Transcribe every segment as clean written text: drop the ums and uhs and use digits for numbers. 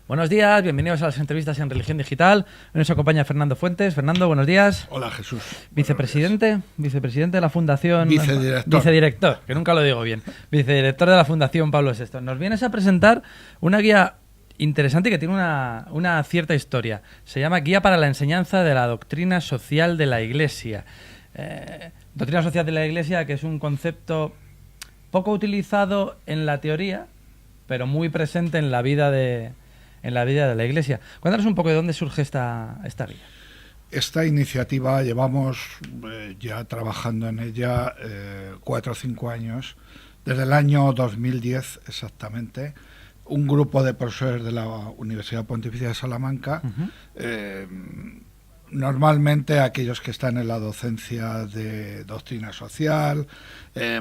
Buenos días, bienvenidos a las entrevistas en Religión Digital. Hoy nos acompaña Fernando Fuentes. Fernando, buenos días. Hola, Jesús. Vicepresidente de la Fundación... Vicedirector, que nunca lo digo bien. Vicedirector de la Fundación Pablo VI. Nos vienes a presentar una guía interesante que tiene una cierta historia. Se llama Guía para la enseñanza de la doctrina social de la Iglesia. Doctrina social de la Iglesia, que es un concepto poco utilizado en la teoría, pero muy presente en la vida de la Iglesia. Cuéntanos un poco de dónde surge esta guía. Esta iniciativa llevamos ya trabajando en ella 4 o 5 años, desde el año 2010 exactamente. Un grupo de profesores de la Universidad Pontificia de Salamanca, normalmente aquellos que están en la docencia de doctrina social,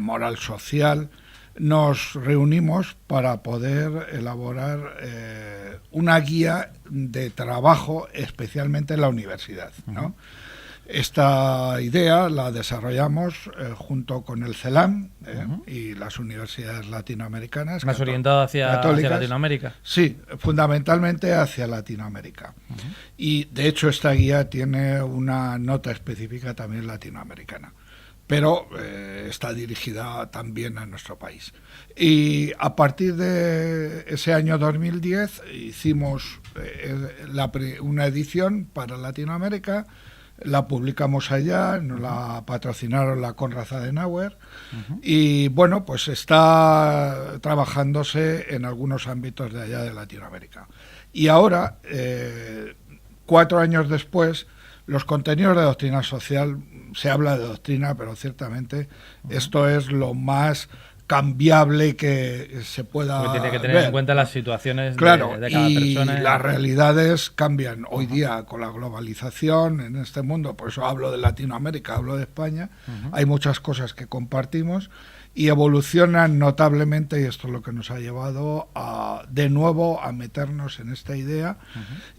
moral social, nos reunimos para poder elaborar una guía de trabajo especialmente en la universidad, ¿no? Esta idea la desarrollamos junto con el CELAM y las universidades latinoamericanas. ¿Más orientado hacia Latinoamérica? Sí, fundamentalmente hacia Latinoamérica. Y de hecho esta guía tiene una nota específica también latinoamericana, pero está dirigida también a nuestro país. Y a partir de ese año 2010 hicimos una edición para Latinoamérica, la publicamos allá, nos la patrocinaron la Konrad Adenauer, y bueno, pues está trabajándose en algunos ámbitos de allá de Latinoamérica. Y ahora, 4 años después, los contenidos de doctrina social, se habla de doctrina, pero ciertamente esto es lo más cambiable que se pueda ver. Tiene que tener en cuenta las situaciones de cada persona. Y las realidades cambian hoy día con la globalización en este mundo, por eso hablo de Latinoamérica, hablo de España, hay muchas cosas que compartimos y evolucionan notablemente, y esto es lo que nos ha llevado de nuevo a meternos en esta idea.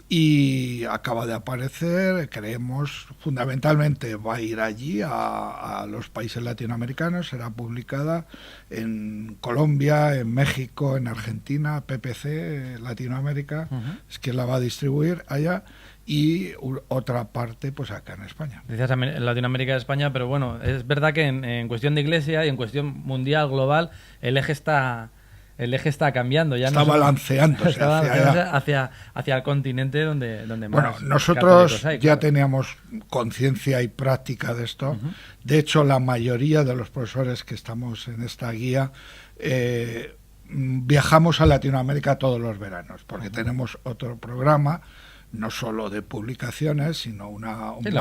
Y acaba de aparecer, creemos, fundamentalmente va a ir allí a los países latinoamericanos, será publicada en Colombia, en México, en Argentina, PPC Latinoamérica, es quien la va a distribuir allá, y otra parte pues acá en España. Decías en Latinoamérica y España, pero bueno, es verdad que en cuestión de Iglesia y en cuestión mundial, global, el eje está cambiando. Ya está balanceándose hacia el continente donde más. Bueno, nosotros ya teníamos conciencia y práctica de esto. De hecho, la mayoría de los profesores que estamos en esta guía viajamos a Latinoamérica todos los veranos, porque tenemos otro programa, no solo de publicaciones, sino un máster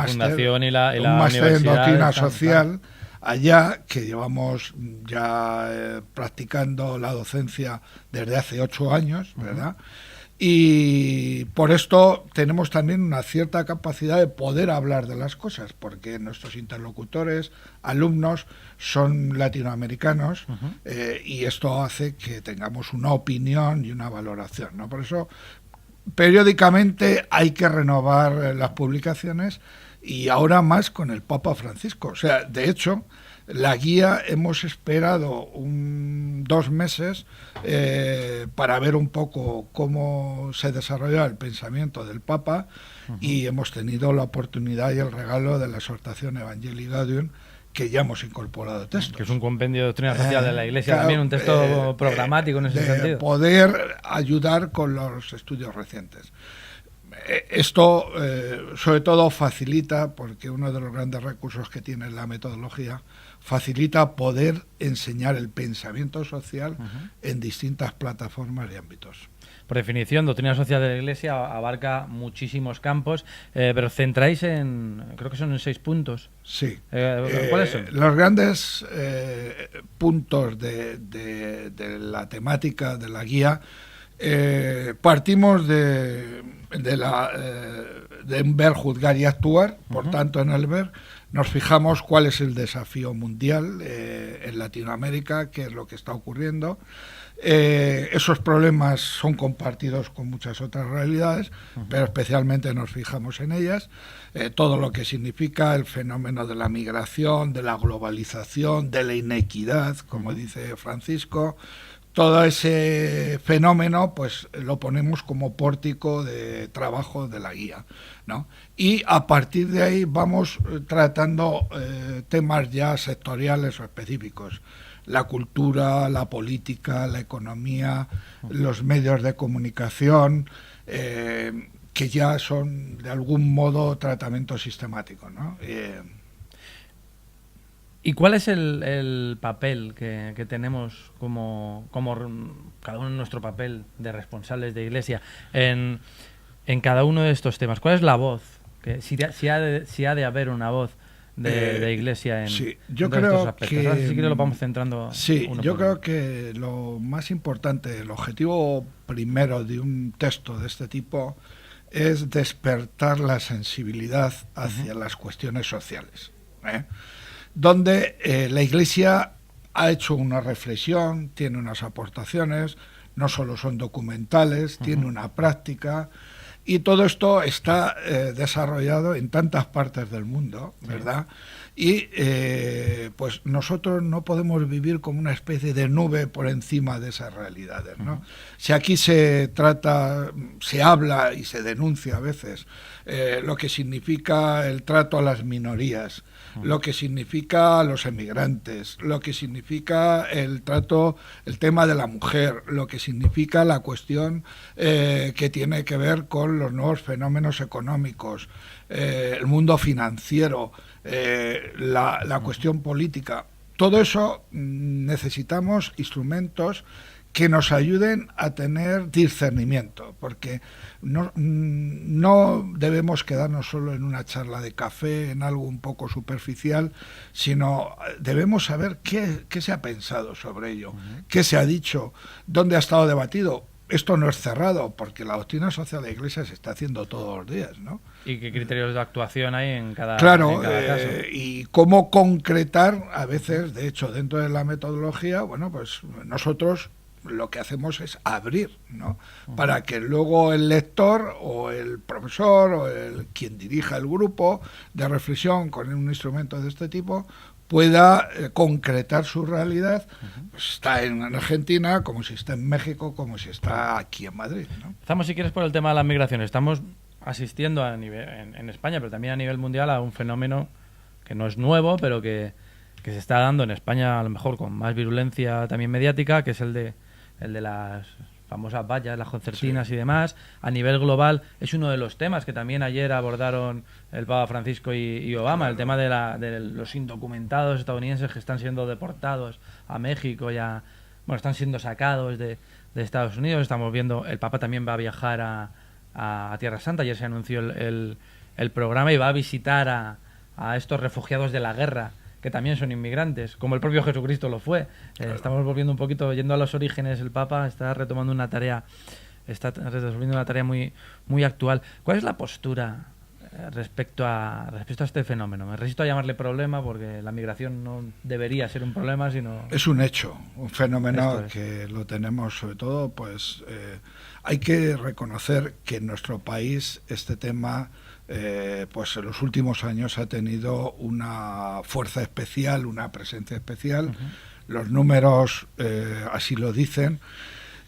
en doctrina social allá, que llevamos ya practicando la docencia desde hace 8 años, ¿verdad? Y por esto tenemos también una cierta capacidad de poder hablar de las cosas, porque nuestros interlocutores, alumnos, son latinoamericanos, y esto hace que tengamos una opinión y una valoración, ¿no? Por eso periódicamente hay que renovar las publicaciones, y ahora más con el Papa Francisco. O sea, de hecho, la guía hemos esperado 2 meses para ver un poco cómo se desarrolla el pensamiento del Papa, y hemos tenido la oportunidad y el regalo de la exhortación Evangelii Gaudium, que ya hemos incorporado textos. Que es un compendio de doctrina social de la Iglesia, también un texto programático en ese sentido. Poder ayudar con los estudios recientes. Esto, sobre todo, facilita, porque uno de los grandes recursos que tiene la metodología, facilita poder enseñar el pensamiento social en distintas plataformas y ámbitos. Por definición, doctrina social de la Iglesia abarca muchísimos campos, pero centráis creo que son en 6 puntos. Sí. ¿Cuáles son? Los grandes puntos de la temática de la guía, partimos de ver, juzgar y actuar. Por tanto, en el ver nos fijamos cuál es el desafío mundial en Latinoamérica, qué es lo que está ocurriendo. Esos problemas son compartidos con muchas otras realidades, pero especialmente nos fijamos en ellas. Todo lo que significa el fenómeno de la migración, de la globalización, de la inequidad, como dice Francisco, todo ese fenómeno pues lo ponemos como pórtico de trabajo de la guía, ¿no? Y a partir de ahí vamos tratando temas ya sectoriales o específicos. La cultura, la política, la economía, los medios de comunicación, que ya son de algún modo tratamiento sistemático, ¿no? ¿Y cuál es el papel que tenemos como cada uno nuestro papel de responsables de Iglesia en cada uno de estos temas? ¿Cuál es la voz? Si ha de haber una voz de Iglesia en yo creo estos aspectos. Que, ahora sí que lo vamos centrando. Sí, yo creo que lo más importante, el objetivo primero de un texto de este tipo es despertar la sensibilidad hacia las cuestiones sociales, donde la Iglesia ha hecho una reflexión, tiene unas aportaciones, no solo son documentales, tiene una práctica, y todo esto está desarrollado en tantas partes del mundo, ¿verdad? Y pues nosotros no podemos vivir como una especie de nube por encima de esas realidades, ¿no? Si aquí se trata, se habla y se denuncia a veces lo que significa el trato a las minorías, lo que significa a los emigrantes, lo que significa el trato, el tema de la mujer, lo que significa la cuestión que tiene que ver con los nuevos fenómenos económicos, el mundo financiero, la cuestión política. Todo eso necesitamos instrumentos que nos ayuden a tener discernimiento, porque no debemos quedarnos solo en una charla de café, en algo un poco superficial, sino debemos saber qué se ha pensado sobre ello, qué se ha dicho, dónde ha estado debatido. Esto no es cerrado, porque la doctrina social de la Iglesia se está haciendo todos los días, ¿no? ¿Y qué criterios de actuación hay en cada caso? Y cómo concretar, a veces, de hecho, dentro de la metodología, bueno, pues nosotros lo que hacemos es abrir, ¿no? Para que luego el lector o el profesor o quien dirija el grupo de reflexión con un instrumento de este tipo pueda concretar su realidad. Pues está en Argentina, como si está en México, como si está aquí en Madrid, ¿no? Estamos, si quieres, por el tema de la migración. Estamos asistiendo a nivel, en España, pero también a nivel mundial, a un fenómeno que no es nuevo, pero que se está dando en España a lo mejor con más virulencia también mediática, que es el de las famosas vallas, las concertinas y demás. A nivel global es uno de los temas que también ayer abordaron el Papa Francisco y Obama, el tema de los indocumentados estadounidenses que están siendo deportados a México están siendo sacados de Estados Unidos. Estamos viendo, el Papa también va a viajar a Tierra Santa. Ayer se anunció el programa y va a visitar a estos refugiados de la guerra, que también son inmigrantes, como el propio Jesucristo lo fue. Estamos volviendo un poquito, yendo a los orígenes. El Papa está retomando una tarea, está resolviendo una tarea muy, muy actual. ¿Cuál es la postura respecto a este fenómeno? Me resisto a llamarle problema, porque la migración no debería ser un problema, sino... Es un hecho, un fenómeno que lo tenemos, sobre todo, pues hay que reconocer que en nuestro país este tema... pues en los últimos años ha tenido una fuerza especial, una presencia especial. Los números así lo dicen.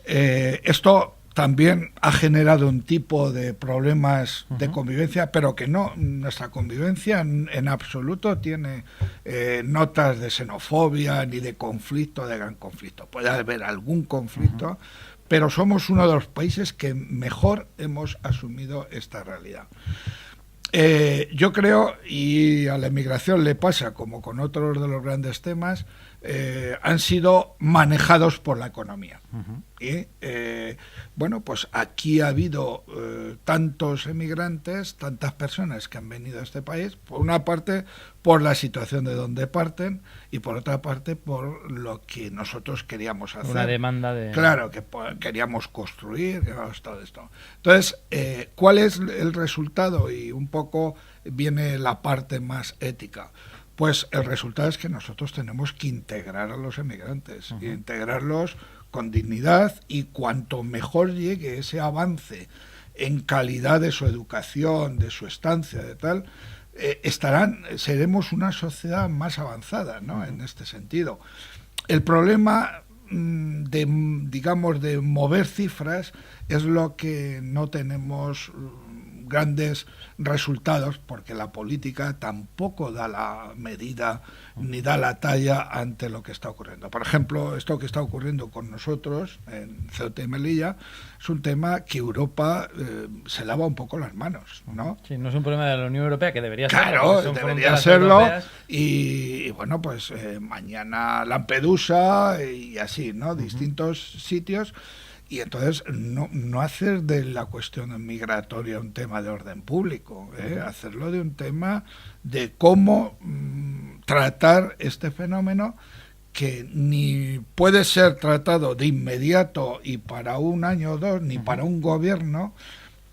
Esto también ha generado un tipo de problemas de convivencia, pero que nuestra convivencia en absoluto tiene notas de xenofobia ni de conflicto, de gran conflicto. Puede haber algún conflicto, pero somos uno de los países que mejor hemos asumido esta realidad. Yo creo, y a la inmigración le pasa como con otros de los grandes temas, han sido manejados por la economía. Y bueno, pues aquí ha habido tantos emigrantes, tantas personas que han venido a este país, por una parte por la situación de donde parten y por otra parte por lo que nosotros queríamos hacer. Una demanda de... Claro, que queríamos construir, todo esto. Entonces, ¿cuál es el resultado? Y un poco viene la parte más ética. Pues el resultado es que nosotros tenemos que integrar a los emigrantes, y integrarlos con dignidad, y cuanto mejor llegue ese avance en calidad de su educación, de su estancia, de tal, seremos una sociedad más avanzada, ¿no? En este sentido. El problema digamos, de mover cifras es lo que no tenemos grandes resultados, porque la política tampoco da la medida ni da la talla ante lo que está ocurriendo. Por ejemplo, esto que está ocurriendo con nosotros en Ceuta y Melilla es un tema que Europa se lava un poco las manos, ¿no? Sí, no es un problema de la Unión Europea, que debería serlo. Claro, debería serlo. Y bueno, pues mañana Lampedusa y así, ¿no? Distintos sitios. Y entonces no hacer de la cuestión migratoria un tema de orden público, hacerlo de un tema de cómo tratar este fenómeno que ni puede ser tratado de inmediato y para un año o dos, ni para un gobierno.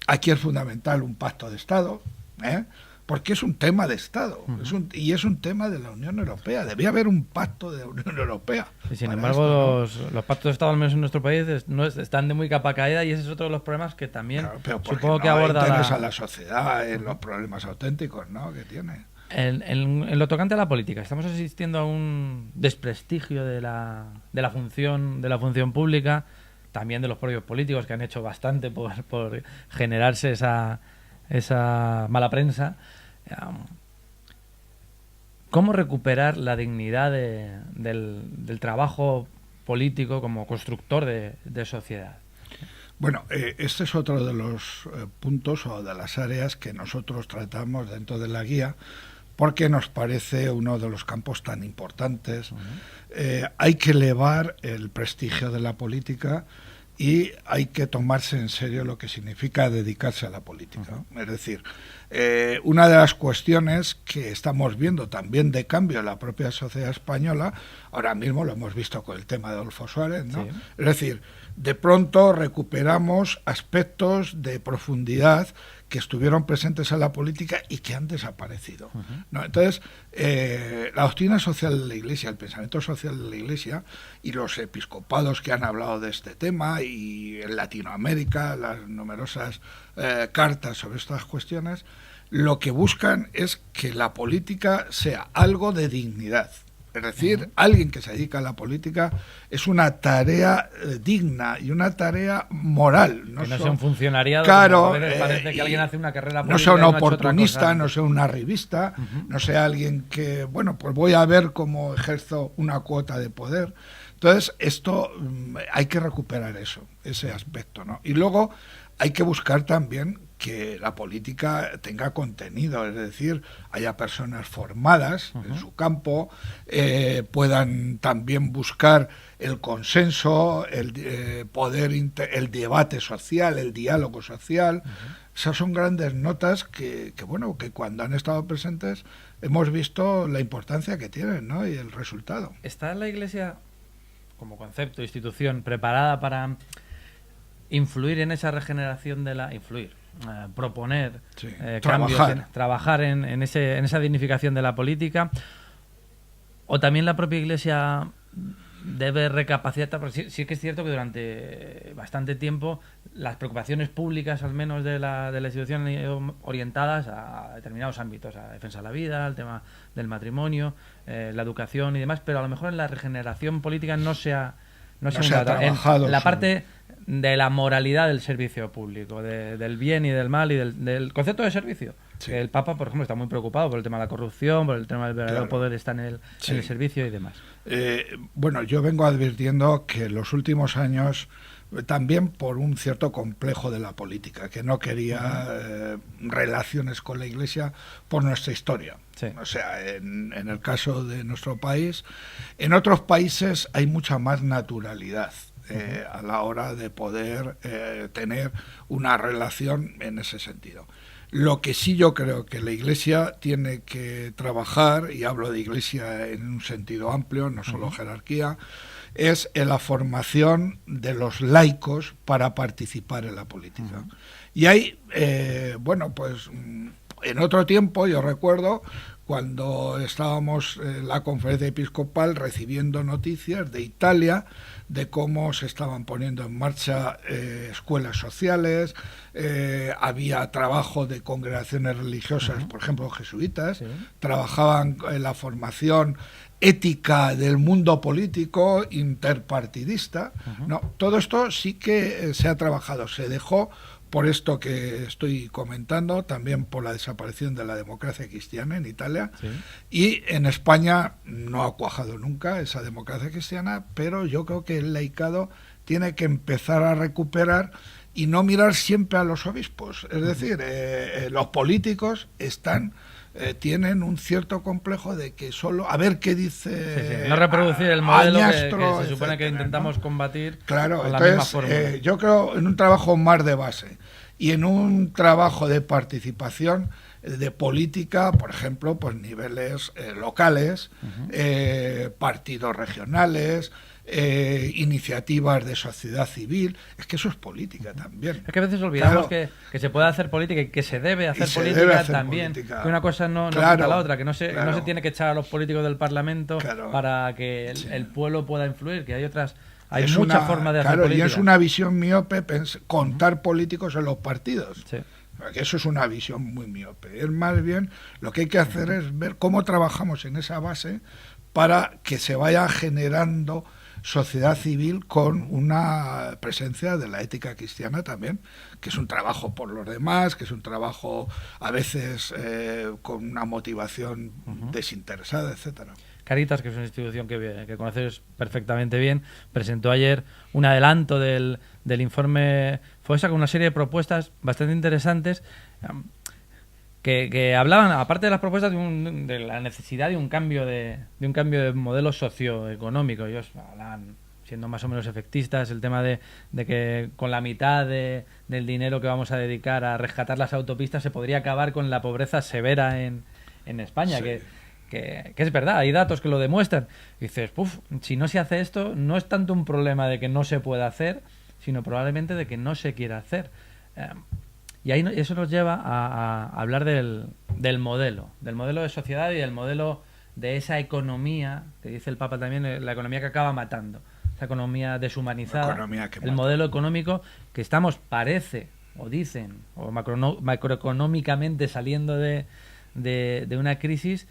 Aquí es fundamental un pacto de Estado, porque es un tema de Estado, y es un tema de la Unión Europea. Debía haber un pacto de la Unión Europea. Y sin embargo, esto, ¿no? los pactos de Estado, al menos en nuestro país, están de muy capa caída, y ese es otro de los problemas que también supongo que aborda a la sociedad en los problemas auténticos, ¿no?, que tiene. En lo tocante a la política, estamos asistiendo a un desprestigio de la función pública, también de los propios políticos, que han hecho bastante por generarse esa mala prensa. ¿Cómo recuperar la dignidad del trabajo político como constructor de sociedad? Bueno, este es otro de los puntos o de las áreas que nosotros tratamos dentro de la guía, porque nos parece uno de los campos tan importantes. Hay que elevar el prestigio de la política y hay que tomarse en serio lo que significa dedicarse a la política. Es decir, una de las cuestiones que estamos viendo también de cambio en la propia sociedad española, ahora mismo lo hemos visto con el tema de Adolfo Suárez, ¿no? Sí. Es decir, de pronto recuperamos aspectos de profundidad que estuvieron presentes en la política y que han desaparecido, ¿no? Entonces, la doctrina social de la Iglesia, el pensamiento social de la Iglesia y los episcopados que han hablado de este tema, y en Latinoamérica las numerosas cartas sobre estas cuestiones, lo que buscan es que la política sea algo de dignidad. Es decir, alguien que se dedica a la política es una tarea digna y una tarea moral. Que no sea un funcionariado. Claro, parece que alguien hace una carrera política. No sea un oportunista, no sea una revista, no sea alguien que, bueno, pues voy a ver cómo ejerzo una cuota de poder. Entonces, esto hay que recuperar ese aspecto, ¿no? Y luego hay que buscar también que la política tenga contenido, es decir, haya personas formadas en su campo, puedan también buscar el consenso, el debate social, el diálogo social. Esas son grandes notas que cuando han estado presentes hemos visto la importancia que tienen, ¿no?, y el resultado. ¿Está la Iglesia, como concepto, institución, preparada para influir en esa regeneración proponer cambios, trabajar en esa dignificación de la política? ¿O también la propia Iglesia debe recapacitar? Porque sí que es cierto que durante bastante tiempo las preocupaciones públicas, al menos de la institución, han ido orientadas a determinados ámbitos, a defensa de la vida, al tema del matrimonio, la educación y demás, pero a lo mejor en la regeneración política no se ha trabajado en la parte de la moralidad del servicio público, del bien y del mal, y del concepto de servicio. Sí. El Papa, por ejemplo, está muy preocupado por el tema de la corrupción, por el tema del verdadero poder está en el servicio y demás. Bueno, yo vengo advirtiendo que en los últimos años, también por un cierto complejo de la política, que no quería relaciones con la Iglesia por nuestra historia. Sí. O sea, en el caso de nuestro país, en otros países hay mucha más naturalidad a la hora de poder tener una relación en ese sentido. Lo que sí yo creo que la Iglesia tiene que trabajar, y hablo de Iglesia en un sentido amplio, no solo jerarquía, es en la formación de los laicos para participar en la política. Y hay, pues en otro tiempo, yo recuerdo, cuando estábamos en la conferencia episcopal recibiendo noticias de Italia, de cómo se estaban poniendo en marcha escuelas sociales, había trabajo de congregaciones religiosas, por ejemplo jesuitas, trabajaban en la formación ética del mundo político, interpartidista. No, todo esto sí que se ha trabajado, se dejó por esto que estoy comentando, también por la desaparición de la democracia cristiana en Italia, y en España no ha cuajado nunca esa democracia cristiana, pero yo creo que el laicado tiene que empezar a recuperar y no mirar siempre a los obispos. Es decir, los políticos tienen un cierto complejo de que solo a ver qué dice no reproducir el modelo Añastro, que se supone etcétera, que intentamos, ¿no?, combatir. Claro, con entonces, la misma fórmula. Yo creo en un trabajo más de base y en un trabajo de participación de política, por ejemplo, pues niveles locales, partidos regionales, iniciativas de sociedad civil. Es que eso es política también. Es que a veces olvidamos, claro, que se puede hacer política y que se debe hacer política también. Política. Que una cosa no quita la otra, que no se tiene que echar a los políticos del Parlamento para que el pueblo pueda influir, que hay otras... Hay muchas formas de hacer política. Y es una visión miope contar políticos en los partidos. Sí. Que eso es una visión muy miope. Es más bien lo que hay que hacer es ver cómo trabajamos en esa base para que se vaya generando sociedad civil con una presencia de la ética cristiana también, que es un trabajo por los demás, que es un trabajo a veces con una motivación desinteresada, etcétera. Caritas, que es una institución que conoces perfectamente bien, presentó ayer un adelanto del informe FOESA con una serie de propuestas bastante interesantes que hablaban, aparte de las propuestas, de la necesidad de un cambio de modelo socioeconómico. Ellos hablaban, siendo más o menos efectistas, el tema de que con la mitad del dinero que vamos a dedicar a rescatar las autopistas se podría acabar con la pobreza severa en España, sí. Que es verdad, hay datos que lo demuestran. Y dices, si no se hace esto, no es tanto un problema de que no se pueda hacer, sino probablemente de que no se quiera hacer. Y ahí eso nos lleva a hablar del modelo de sociedad y del modelo de esa economía, que dice el Papa también, la economía que acaba matando, esa economía deshumanizada, el modelo económico que estamos, parece, o dicen, o macroeconómicamente saliendo de una crisis,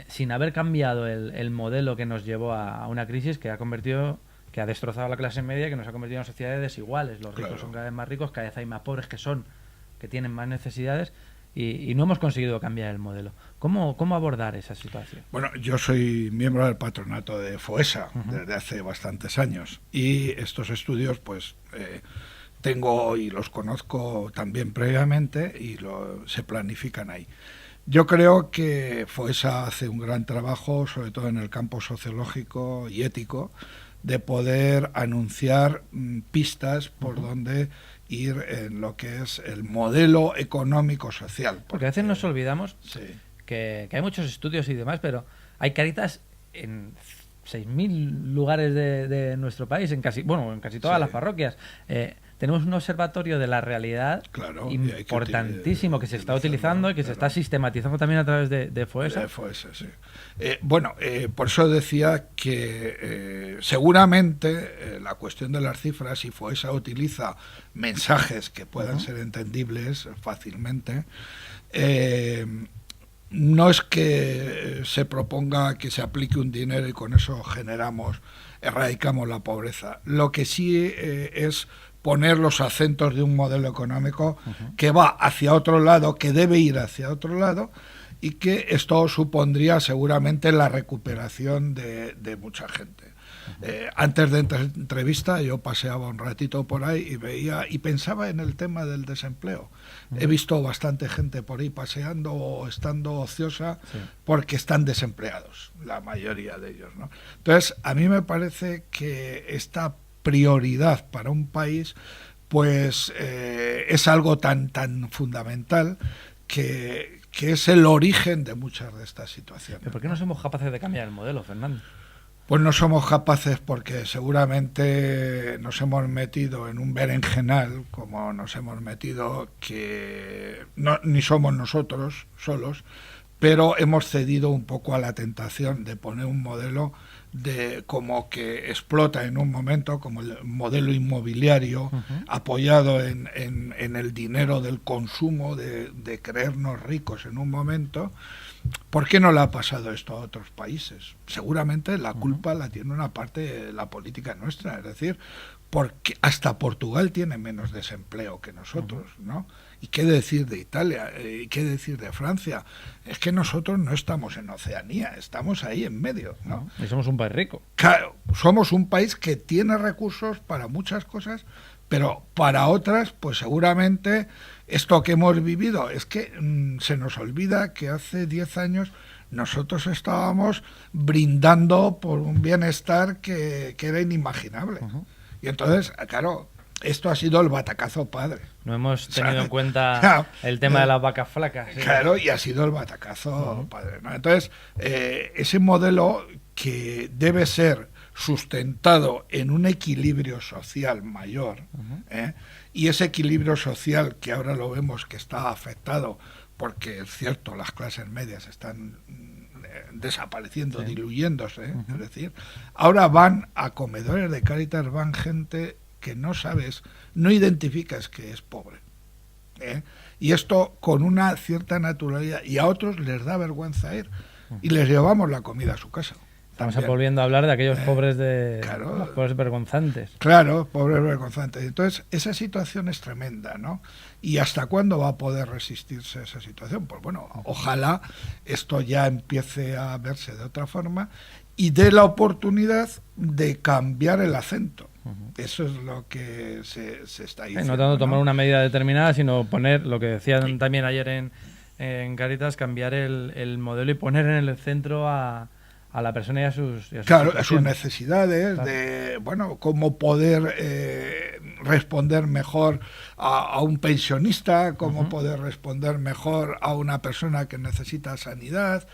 sin haber cambiado el modelo que nos llevó a una crisis que ha destrozado a la clase media, que nos ha convertido en sociedades desiguales. Los ricos son cada vez más ricos, cada vez hay más pobres que tienen más necesidades y no hemos conseguido cambiar el modelo. ¿Cómo abordar esa situación? Bueno, yo soy miembro del patronato de FOESA desde hace bastantes años y estos estudios pues tengo y los conozco también previamente y se planifican ahí. Yo creo que FOESA hace un gran trabajo, sobre todo en el campo sociológico y ético, de poder anunciar pistas por donde ir en lo que es el modelo económico-social. Porque a veces nos olvidamos que hay muchos estudios y demás, pero hay Caritas en 6.000 lugares de nuestro país, en casi todas las parroquias. Tenemos un observatorio de la realidad importantísimo que se está utilizando y que se está sistematizando también a través de FOESA. Por eso decía que seguramente la cuestión de las cifras, si FOESA utiliza mensajes que puedan ser entendibles fácilmente, no es que se proponga que se aplique un dinero y con eso erradicamos la pobreza. Lo que sí es poner los acentos de un modelo económico que va hacia otro lado, que debe ir hacia otro lado, y que esto supondría seguramente la recuperación de mucha gente. Antes de entrevista yo paseaba un ratito por ahí y veía y pensaba en el tema del desempleo. He visto bastante gente por ahí paseando o estando ociosa porque están desempleados, la mayoría de ellos, ¿no? Entonces, a mí me parece que esta prioridad para un país pues es algo tan fundamental que es el origen de muchas de estas situaciones. ¿Pero por qué no somos capaces de cambiar el modelo, Fernando? Pues no somos capaces porque seguramente nos hemos metido en un berenjenal, como nos hemos metido, que ni somos nosotros solos, pero hemos cedido un poco a la tentación de poner un modelo como que explota en un momento, como el modelo inmobiliario, apoyado en el dinero del consumo, de creernos ricos en un momento, ¿Por qué no le ha pasado esto a otros países? Seguramente la culpa la tiene una parte de la política nuestra, es decir, porque hasta Portugal tiene menos desempleo que nosotros, ¿no? ¿Y qué decir de Italia? ¿Y qué decir de Francia? Es que nosotros no estamos en Oceanía, estamos ahí en medio, ¿no? Y somos un país rico. Claro, somos un país que tiene recursos para muchas cosas, pero para otras, pues seguramente esto que hemos vivido, es que se nos olvida que hace 10 años nosotros estábamos brindando por un bienestar que era inimaginable. Y entonces, claro, esto ha sido el batacazo padre. No hemos tenido en cuenta el tema de las vacas flacas. ¿Sí? Claro, y ha sido el batacazo padre, ¿no? Entonces, ese modelo que debe ser sustentado en un equilibrio social mayor, y ese equilibrio social que ahora lo vemos que está afectado, porque es cierto, las clases medias están desapareciendo, diluyéndose, es decir, ahora van a comedores de Cáritas, van gente que no sabes, no identificas que es pobre, y esto con una cierta naturalidad, y a otros les da vergüenza ir, y les llevamos la comida a su casa. Estamos volviendo a hablar de aquellos pobres los pobres vergonzantes. Claro, pobres vergonzantes. Entonces, esa situación es tremenda, ¿no? ¿Y hasta cuándo va a poder resistirse a esa situación? Pues bueno, ojalá esto ya empiece a verse de otra forma y dé la oportunidad de cambiar el acento. Eso es lo que se está diciendo. No tanto tomar una medida determinada, sino poner, lo que decían también ayer en Cáritas, cambiar el modelo y poner en el centro a la persona y a sus claro, a sus necesidades, claro, de bueno, cómo poder responder mejor a un pensionista, cómo poder responder mejor a una persona que necesita sanidad.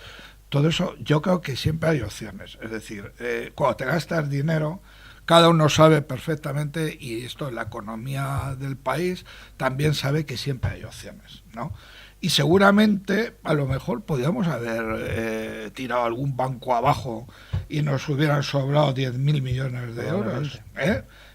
Todo eso, yo creo que siempre hay opciones. Es decir, cuando te gastas dinero, cada uno sabe perfectamente, y esto en la economía del país también sabe que siempre hay opciones, ¿no? Y seguramente, a lo mejor, podríamos haber tirado algún banco abajo y nos hubieran sobrado 10.000 millones de euros,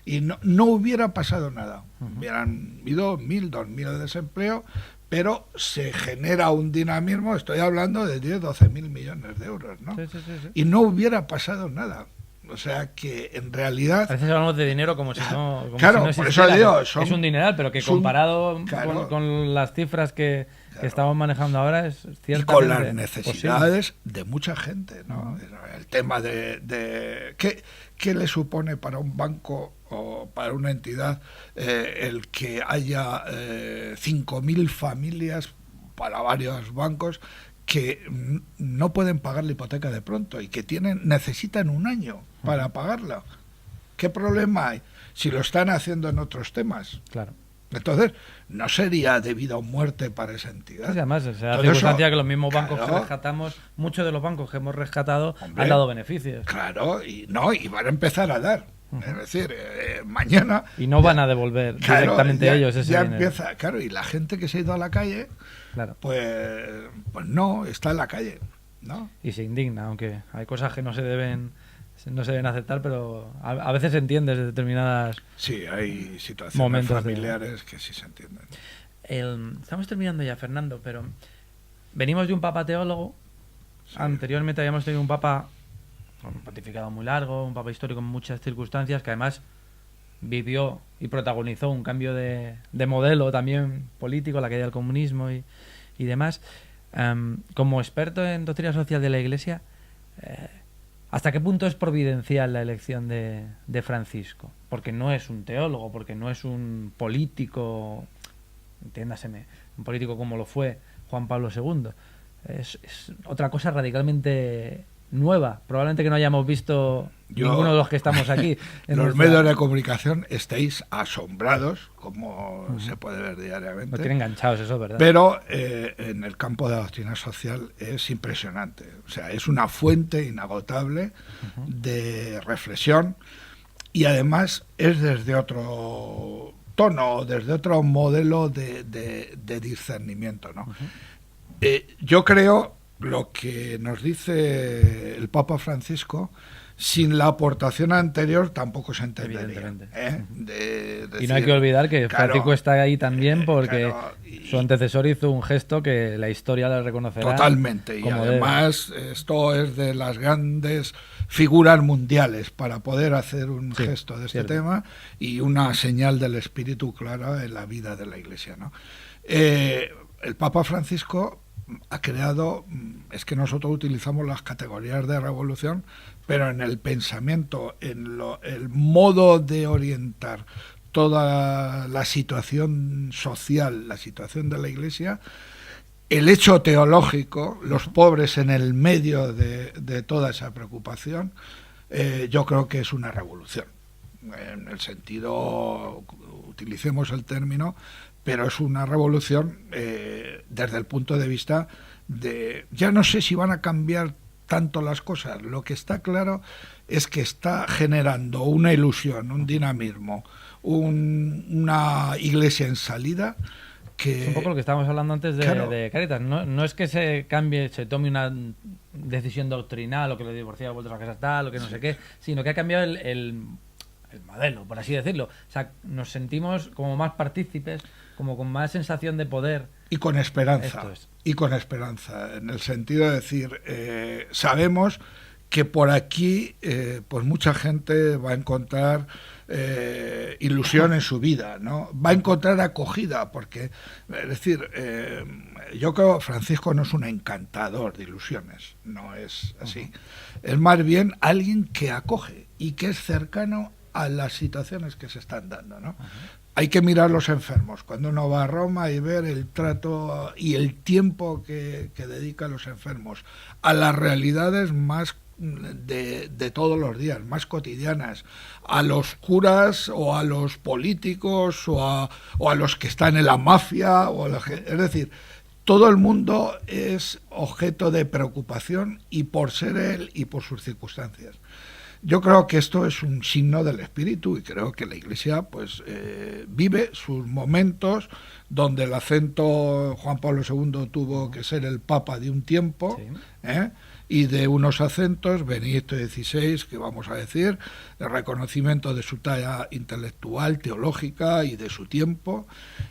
y no hubiera pasado nada. Hubieran habido 1.000, 2.000 de desempleo, pero se genera un dinamismo, estoy hablando de 10, 12.000 millones de euros, ¿no? Sí. Y no hubiera pasado nada. O sea que en realidad... A veces hablamos de dinero como si no... Claro, si no por eso digo... Es un dineral, pero que comparado con las cifras que estamos manejando ahora es ciertamente y con las necesidades de mucha gente, ¿no? El tema de ¿qué le supone para un banco o para una entidad el que haya 5.000 familias para varios bancos que no pueden pagar la hipoteca de pronto y que necesitan un año para pagarla? ¿Qué problema hay si lo están haciendo en otros temas? Claro. Entonces, no sería debido a muerte para esa entidad. Sí, además, o sea, la circunstancia que los mismos bancos que rescatamos, muchos de los bancos que hemos rescatado, han dado beneficios. Claro, y van a empezar a dar. Es decir, mañana... Y no van a devolver directamente ellos ese dinero. Empieza, claro, y la gente que se ha ido a la calle, pues no, está en la calle, ¿no? Y se indigna, aunque hay cosas que no se deben aceptar, pero a veces se entiende de determinadas... Sí, hay situaciones familiares que sí se entienden. Estamos terminando ya, Fernando, pero venimos de un papa teólogo. Sí. Anteriormente habíamos tenido un papa con un pontificado muy largo, un papa histórico en muchas circunstancias, que además vivió y protagonizó un cambio de modelo también político, la caída del comunismo y demás. Como experto en doctrina social de la Iglesia, ¿hasta qué punto es providencial la elección de Francisco? Porque no es un teólogo, porque no es un político, entiéndaseme, un político como lo fue Juan Pablo II. Es otra cosa radicalmente nueva, probablemente que no hayamos visto ninguno de los que estamos aquí. Los medios de comunicación estáis asombrados, como se puede ver diariamente. Lo tienen enganchados, eso es verdad. Pero en el campo de la doctrina social es impresionante. O sea, es una fuente inagotable de reflexión, y además es desde otro tono, desde otro modelo de discernimiento, ¿no? Yo creo... Lo que nos dice el Papa Francisco sin la aportación anterior tampoco se entendería. Y no hay que olvidar que Francisco está ahí también porque su antecesor hizo un gesto que la historia le reconocerá. Totalmente, y además esto es de las grandes figuras mundiales para poder hacer un gesto de este tema y una señal del espíritu clara en la vida de la Iglesia, ¿no? El Papa Francisco ha creado, es que nosotros utilizamos las categorías de revolución, pero en el pensamiento, en el modo de orientar toda la situación social, la situación de la Iglesia, el hecho teológico, los pobres en el medio de toda esa preocupación, yo creo que es una revolución. En el sentido, utilicemos el término, pero es una revolución desde el punto de vista de... Ya no sé si van a cambiar tanto las cosas, lo que está claro es que está generando una ilusión, un dinamismo, una iglesia en salida que... Es un poco lo que estábamos hablando antes de Cáritas, no es que se cambie, se tome una decisión doctrinal o que lo divorcia vueltas a casa tal o que no sé qué, sino que ha cambiado el modelo, por así decirlo. O sea, nos sentimos como más partícipes, como con más sensación de poder. Y con esperanza. Y con esperanza, en el sentido de decir, sabemos que por aquí pues mucha gente va a encontrar ilusión en su vida, ¿no? Va a encontrar acogida, porque, es decir, yo creo que Francisco no es un encantador de ilusiones, no es así. Es más bien alguien que acoge y que es cercano a las situaciones que se están dando, ¿no? Hay que mirar los enfermos. Cuando uno va a Roma y ver el trato y el tiempo que dedica a los enfermos, a las realidades más de todos los días, más cotidianas, a los curas o a los políticos o a los que están en la mafia, es decir, todo el mundo es objeto de preocupación y por ser él y por sus circunstancias. Yo creo que esto es un signo del espíritu y creo que la Iglesia pues vive sus momentos donde el acento Juan Pablo II tuvo que ser el Papa de un tiempo, y de unos acentos, Benedicto XVI, que vamos a decir, el reconocimiento de su talla intelectual, teológica y de su tiempo,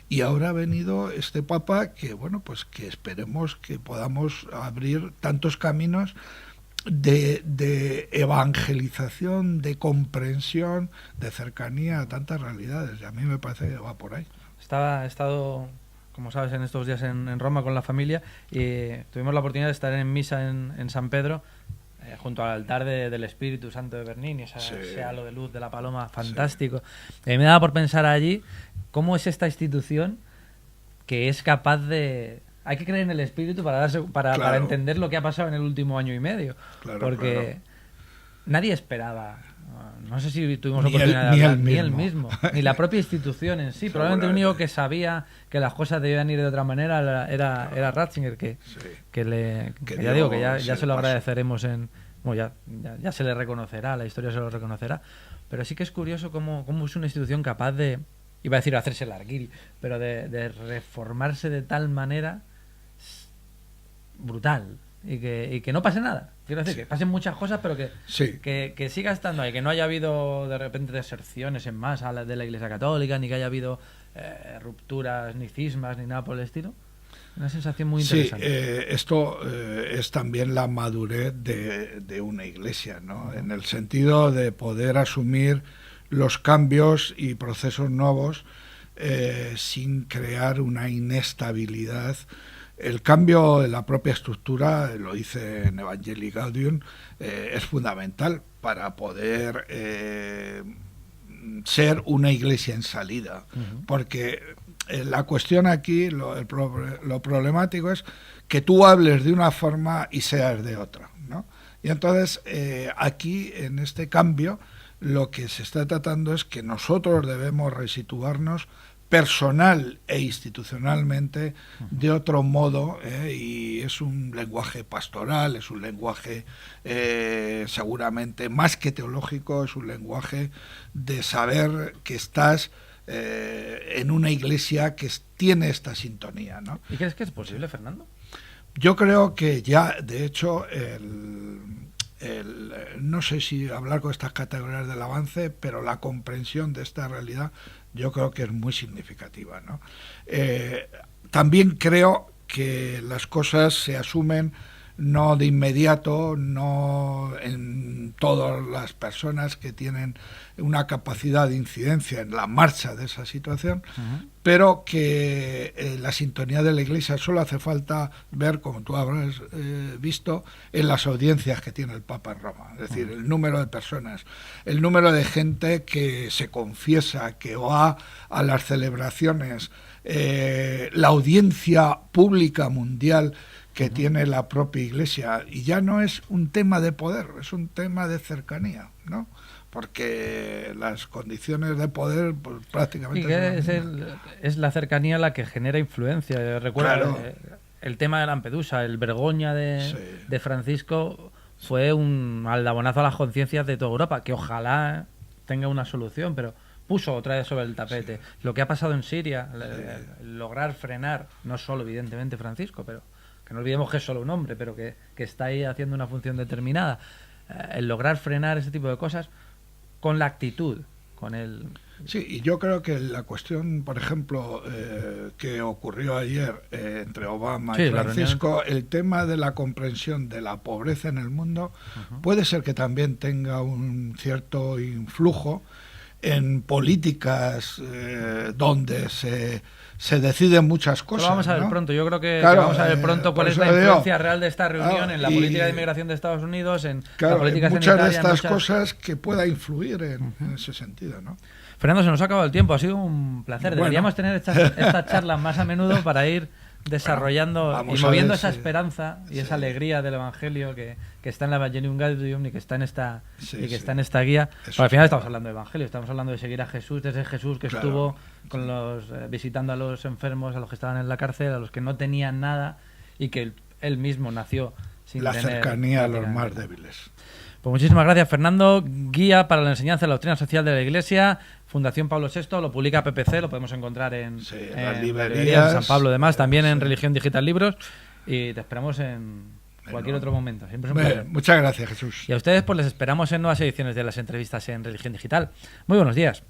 y ahora ha venido este Papa que, bueno, pues que esperemos que podamos abrir tantos caminos de evangelización, de comprensión, de cercanía a tantas realidades, y a mí me parece que va por ahí. He estado, como sabes, en estos días en Roma con la familia y tuvimos la oportunidad de estar en misa en San Pedro, junto al altar del Espíritu Santo de Bernini, ese halo de luz de la paloma, fantástico. Me daba por pensar allí cómo es esta institución que es capaz de... Hay que creer en el espíritu para entender lo que ha pasado en el último año y medio. Porque nadie esperaba. No sé si tuvimos oportunidad de hablar, ni él mismo, ni la propia institución en sí. Probablemente el único que sabía que las cosas debían ir de otra manera era Ratzinger, que ya digo, que ya se lo agradeceremos ya se le reconocerá, la historia se lo reconocerá. Pero sí que es curioso cómo es una institución capaz de, iba a decir hacerse el arguil, pero de reformarse de tal manera brutal y que no pase nada. Quiero decir, que pasen muchas cosas, pero que siga estando ahí, que no haya habido de repente deserciones en masa de la Iglesia Católica, ni que haya habido rupturas, ni cismas, ni nada por el estilo. Una sensación muy interesante. Sí, esto es también la madurez de una iglesia, ¿no? En el sentido de poder asumir los cambios y procesos nuevos sin crear una inestabilidad. El cambio de la propia estructura, lo hice en Evangelii Gaudium, es fundamental para poder ser una iglesia en salida, porque la cuestión aquí, lo problemático es que tú hables de una forma y seas de otra, ¿no? Y entonces aquí, en este cambio, lo que se está tratando es que nosotros debemos resituarnos personal e institucionalmente de otro modo, y es un lenguaje pastoral, es un lenguaje seguramente más que teológico, es un lenguaje de saber que estás en una iglesia que tiene esta sintonía, ¿no? ¿Y crees que es posible, Fernando? Yo creo que ya, de hecho, no sé si hablar con estas categorías del avance, pero la comprensión de esta realidad yo creo que es muy significativa, ¿no? También creo que las cosas se asumen no de inmediato, no en todas las personas que tienen una capacidad de incidencia en la marcha de esa situación, pero que la sintonía de la Iglesia solo hace falta ver, como tú habrás visto, en las audiencias que tiene el Papa en Roma. Es decir, el número de personas, el número de gente que se confiesa, que va a las celebraciones, la audiencia pública mundial que tiene la propia Iglesia, y ya no es un tema de poder, es un tema de cercanía, ¿no? Porque las condiciones de poder pues, prácticamente... es la cercanía la que genera influencia. Recuerdo el tema de Lampedusa, el Vergoña de Francisco fue un aldabonazo a las conciencias de toda Europa, que ojalá tenga una solución, pero puso otra vez sobre el tapete. Lo que ha pasado en Siria, lograr frenar, no solo evidentemente Francisco, pero que no olvidemos que es solo un hombre, pero que está ahí haciendo una función determinada, el lograr frenar ese tipo de cosas con la actitud, con el... Sí, y yo creo que la cuestión, por ejemplo, que ocurrió ayer entre Obama y Francisco, el tema de la comprensión de la pobreza en el mundo, puede ser que también tenga un cierto influjo en políticas donde se deciden muchas cosas. Pero vamos a ver, ¿no? Pronto. Yo creo que vamos a ver pronto cuál es la influencia real de esta reunión en la política de inmigración de Estados Unidos, en la política muchas de estas cosas que pueda influir en ese sentido, ¿no? Fernando, se nos ha acabado el tiempo. Ha sido un placer. Deberíamos tener estas charlas más a menudo para ir desarrollando y moviendo esa esperanza y esa alegría del Evangelio que está en la Evangelium Gaudium y que está en esta está en esta guía. Al final estamos hablando de Evangelio, estamos hablando de seguir a Jesús, desde Jesús que estuvo con los visitando a los enfermos, a los que estaban en la cárcel, a los que no tenían nada y que él mismo nació sin la tener cercanía a los más débiles. Pues muchísimas gracias, Fernando. Guía para la enseñanza de la doctrina social de la Iglesia, Fundación Pablo VI, lo publica PPC, lo podemos encontrar en las librerías de San Pablo, además, también en Religión Digital Libros, y te esperamos en cualquier otro momento. Siempre es un placer. Muchas gracias, Jesús. Y a ustedes pues les esperamos en nuevas ediciones de las entrevistas en Religión Digital. Muy buenos días.